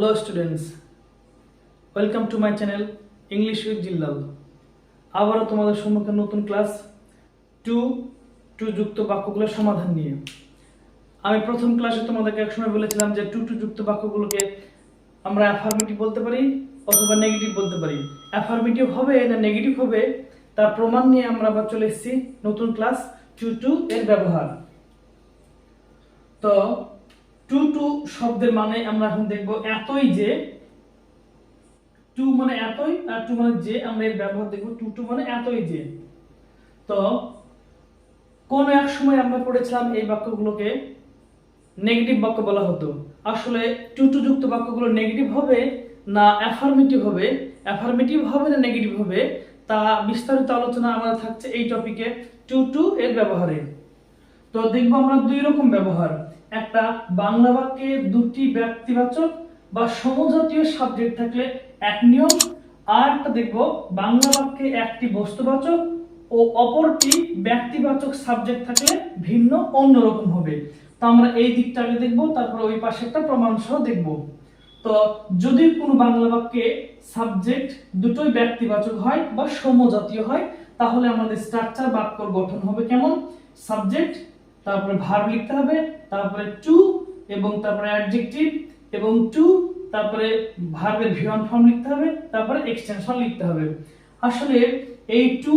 Hello students, welcome to my channel English with Jillal. আবারও তোমাদের সম্মুখে নতুন ক্লাস টু যুক্ত বাক্যগুলোর সমাধান নিয়ে। আমি প্রথম ক্লাসে তোমাদেরকে একসময় বলেছিলাম যে টু যুক্ত বাক্যগুলোকে আমরা অ্যাফার্মেটিভ বলতে পারি অথবা নেগেটিভ বলতে পারি। অ্যাফার্মেটিভ হবে না নেগেটিভ হবে তার প্রমাণ নিয়ে আমরা আবার চলে এসেছি নতুন ক্লাস টু এর ব্যবহার। তো টু শব্দের মানে আমরা এখন দেখব এতই যে, টু মানে এতই আর টু মানে যে, আমরা এর ব্যবহার দেখব টু মানে এতই যে। তো কোন এক সময় আমরা পড়েছিলাম এই বাক্যগুলোকে নেগেটিভ বাক্য বলা হতো। আসলে টু যুক্ত বাক্যগুলো নেগেটিভ হবে না অ্যাফার্মেটিভ হবে, না নেগেটিভ হবে তা বিস্তারিত আলোচনা আমাদের থাকছে এই টপিকে টু এর ব্যবহারে। তো দেখব আমরা দুই রকম ব্যবহার, একটা বাংলা বাক্যে দুটি ব্যক্তিবাচক বা সমজাতীয় সাবজেক্ট থাকলে এক নিয়ম, আর একটা দেখব বাংলা বাক্যে একটি বস্তুবাচক ও অপরটি ব্যক্তিবাচক সাবজেক্ট থাকলে ভিন্ন অন্যরকম হবে। তো আমরা এই দিকটা আগে দেখব, তারপর ওই পাশে একটা প্রমাণ সহ দেখব। তো যদি কোনো বাংলা বাক্যে সাবজেক্ট দুটোই ব্যক্তিবাচক হয় বা সমজাতীয় হয় তাহলে আমাদের স্ট্রাকচার বাক্যর গঠন হবে কেমন? সাবজেক্ট, তারপরে ভার্ব লিখতে হবে, তারপরে টু এবং তারপরে অ্যাডজেক্টিভ এবং টু, তারপরে ভার্বের ভিওয়ান ফর্ম লিখতে হবে, তারপরে এক্সটেনশন লিখতে হবে। আসলে এই টু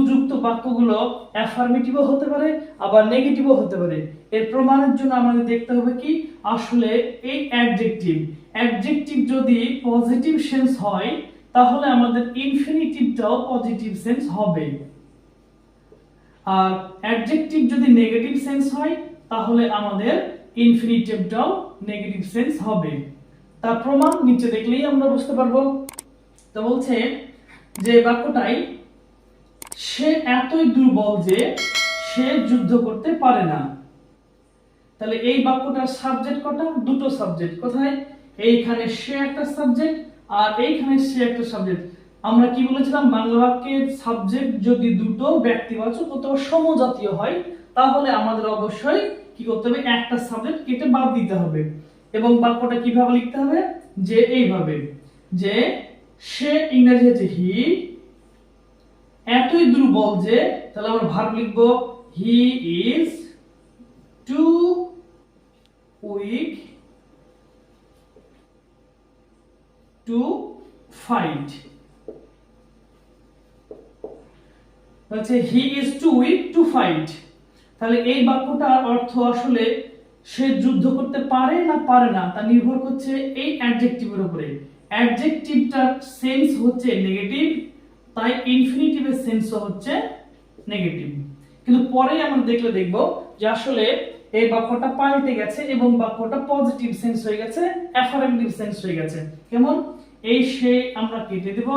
যুক্ত বাক্যগুলো অ্যাফার্মেটিভও হতে পারে আবার নেগেটিভও হতে পারে। এর প্রমাণের জন্য আমাদের দেখতে হবে কি, আসলে এই অ্যাডজেক্টিভ যদি পজিটিভ সেন্স হয় তাহলে আমাদের ইনফিনিটিভটাও পজিটিভ সেন্স হবে, আর অ্যাডজেক্টিভ যদি নেগেটিভ সেন্স হয় তাহলে আমাদের ইনফিনিটিভটাও নেগেটিভ সেন্স হবে। তার প্রমাণ নিচে দেখলেই আমরা বুঝতে পারবো। তো বলছে যে বাক্যটাই সে এতই দুর্বল যে সে যুদ্ধ করতে পারে না। তাহলে এই বাক্যটার সাবজেক্ট কটা? দুটো সাবজেক্ট। কোথায়? এইখানে সে একটা সাবজেক্ট আর এইখানে সে একটা সাবজেক্ট। আমরা কি বলেছিলাম, বাংলা বাক্যের সাবজেক্ট যদি দুটো ব্যক্তিবাচক অথবা সমজাতীয় হয় তাহলে আমাদের অবশ্যই কি করতে হবে, একটা সাবজেক্ট কেটে বাদ দিতে হবে। এবং বাক্যটা কিভাবে লিখতে হবে? যে এইভাবে, যে সে ইংরেজি হচ্ছে হি এতই দুর্বল যে, তাহলে আমরা ভার্ব লিখব he is too weak to fight. বলছে he is too weak to fight. তাহলে এই বাক্যটার অর্থ আসলে সে যুদ্ধ করতে পারে না পারে না তা নির্ভর করছে এই অ্যাডজেক্টিভের উপরে। অ্যাডজেক্টিভটার সেন্স হচ্ছে নেগেটিভ, তাই ইনফিনিটিভের সেন্সও হচ্ছে নেগেটিভ। কিন্তু পরে আমরা দেখব যে আসলে এই বাক্যটা পাল্টে গেছে এবং বাক্যটা পজিটিভ সেন্স হয়ে গেছে, অ্যাফার্মেটিভ সেন্স হয়ে গেছে। কেমন? এই সে আমরা কেটে দেব,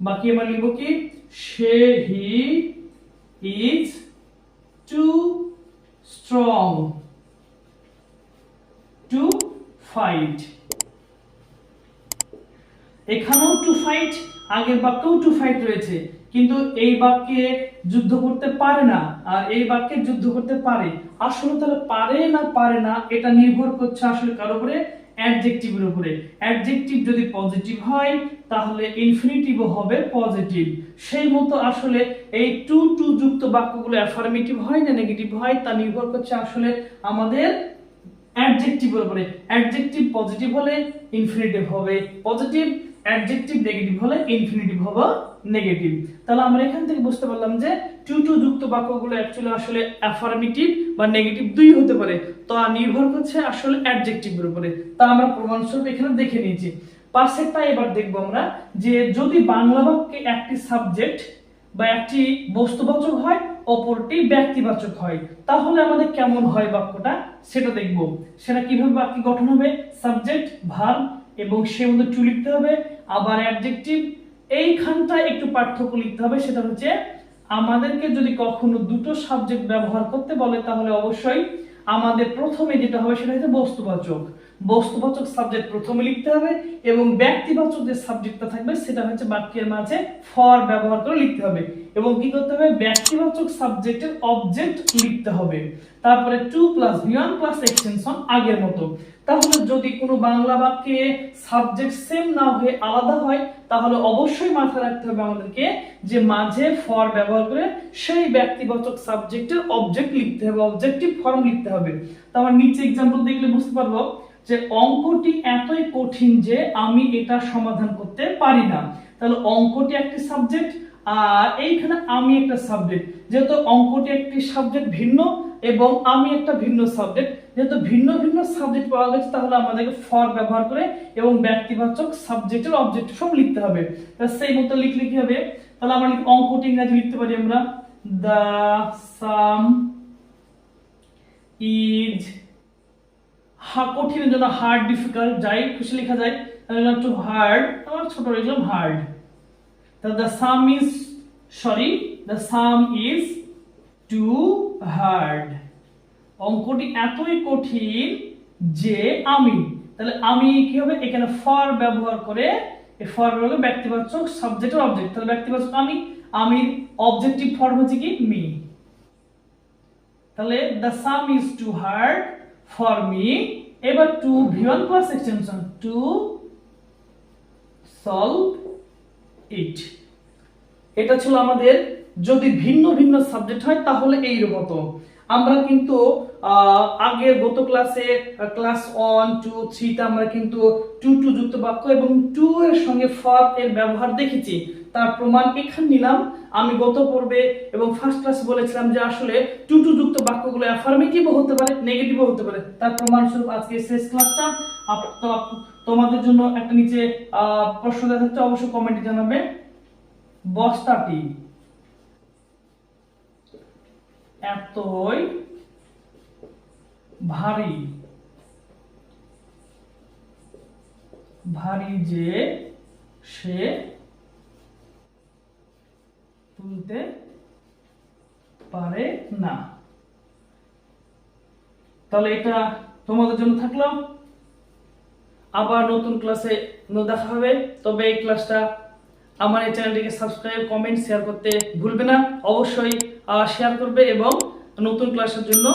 বাকি আমরা লিখব কি, সে he is too strong to fight. এখানেও টু ফাইট, আগের বাক্যেও টু ফাইট রয়েছে, কিন্তু এই বাক্যে যুদ্ধ করতে পারে না আর এই বাক্যে যুদ্ধ করতে পারে। আসলে তাহলে পারে না এটা নির্ভর করছে আসলে কার উপরে? অ্যাডজেক্টিভের উপরে। অ্যাডজেক্টিভ যদি পজিটিভ হয় তাহলে ইনফিনিটিভও হবে পজিটিভ। সেই মতো আসলে এই টু যুক্ত বাক্যগুলো অ্যাফার্মেটিভ হয় না নেগেটিভ হয় তা নির্ভর করছে আসলে আমাদের অ্যাডজেক্টিভের উপরে। অ্যাডজেক্টিভ পজিটিভ হলে ইনফিনিটিভ হবে পজিটিভ, অ্যাডজেক্টিভ নেগেটিভ হলে ইনফিনিটিভ হবে নেগেটিভ। তাহলে আমরা এখান থেকে বুঝতে পারলাম যে টু যুক্ত বাক্যগুলো অ্যাকচুয়ালি আসলে অ্যাফার্মেটিভ বা নেগেটিভ দুই হতে পারে, তা নির্ভর করছে আসলে অ্যাডজেক্টিভের উপরে। তা আমরা প্রমাণস্বরূপ এখানে দেখে নিয়েছি। পাশেরটা এবার দেখব আমরা, যে যদি বাংলা বাক্যে একটি সাবজেক্ট বা একটি বস্তুবাচক হয় অপরটি ব্যক্তিবাচক হয় তাহলে আমাদের কেমন হয় বাক্যটা সেটা দেখব। সেটা কিভাবে বাক্য গঠন হবে? সাবজেক্ট, ভার্ব এবং সে মধ্যে টু লিখতে হবে, আবার অ্যাডজেক্টিভ। এইখানটায় একটু পার্থক্য লিখতে হবে, সেটা হচ্ছে আমাদেরকে যদি কখনো দুটো সাবজেক্ট ব্যবহার করতে বলে তাহলে অবশ্যই আমাদের প্রথমে যেটা হবে সেটা হচ্ছে বস্তুবাচক। বস্তুবাচক সাবজেক্ট প্রথমে লিখতে হবে এবং ব্যক্তিবাচক যে সাবজেক্টটা থাকবে সেটা হচ্ছে বাক্যের মাঝে ফর ব্যবহার করে লিখতে হবে এবং কি করতে হবে ব্যক্তিবাচক সাবজেক্টের অবজেক্ট লিখতে হবে। তারপরে two plus V1 plus extension আগের মতো। তাহলে যদি কোনো বাংলা বাক্যে সাবজেক্ট সেম না হয়ে আলাদা হয় তাহলে অবশ্যই মাথায় রাখতে হবে আমাদেরকে যে মাঝে ফর ব্যবহার করে সেই ব্যক্তিবাচক সাবজেক্টের অবজেক্ট লিখতে হবে, অবজেক্টিভ ফর্ম লিখতে হবে। তো আমার নিচে एग्जांपल দেখলে বুঝতে পারবো যে অঙ্কটি এতই কঠিন যে আমি এটা সমাধান করতে পারি না। তাহলে অঙ্কটি একটি সাবজেক্ট আর এইখানে আমি একটা সাবজেক্ট, যেহেতু অঙ্কটি একটি সাবজেক্ট ভিন্ন এবং আমি একটা ভিন্ন সাবজেক্ট, যেহেতু ভিন্ন ভিন্ন সাবজেক্ট পাওয়া গেছে তাহলে আমাদেরকে ফর ব্যবহার করে এবং ব্যক্তিবাচক সাবজেক্টের অবজেক্টিভ ফর্ম লিখতে হবে। তাহলে সেই মতো লিখলে কি হবে, তাহলে আমরা অঙ্কটি ইংরেজি লিখতে পারি আমরা the sum is কঠিনের জন্য হার্ড, ডিফিকাল্ট যাই খুশি লেখা যায়। তাহলে একটু হার্ড, আমার ছোট লিখলাম হার্ড। তাহলে the sum is too hard, অঙ্কটি এতই কঠিন যে আমি, তাহলে আমি কি হবে এখানে ফর ব্যবহার করে, এই ফর ব্যবহার করে ব্যক্তিবাচক সাবজেক্টের অবজেক্ট, তাহলে ব্যক্তিবাচক আমি অবজেক্টিভ ফর্ম হচ্ছে কি মি। তাহলে the sum is too hard for me, এবার to V1 plus extension to solve it। এটা ছিল আমাদের যদি ভিন্ন ভিন্ন সাবজেক্ট হয় তাহলে এই মতো। আমরা কিন্তু আগের গত ক্লাসে ক্লাস 1 2 3 তে আমরা কিন্তু টু টু যুক্ত বাক্য এবং টু এর সঙ্গে ফর এর ব্যবহার দেখেছি, তার প্রমাণ এখানে নিলাম। আমি গত পর্বে এবং ফার্স্ট ক্লাসে বলেছিলাম যে আসলে টু টু যুক্ত বাক্যগুলো অ্যাফার্মেটিভও হতে পারে, নেগেটিভও হতে পারে। তার প্রমাণ স্বরূপ আজকে শেষ ক্লাসটা। তোমাদের জন্য একটা নিচে প্রশ্ন দেওয়া হচ্ছে, অবশ্যই কমেন্টে জানাবে। বস্তাটি এতই ভারী যে সে তুলতে পারে না। তাহলে এটা তোমাদের জন্য থাকলো। আবার নতুন ক্লাসে দেখা হবে। তবে এই ক্লাসটা আমার এই চ্যানেলটিকে সাবস্ক্রাইব, কমেন্ট, শেয়ার করতে ভুলবে না। অবশ্যই শেয়ার করবে এবং নতুন ক্লাসের জন্য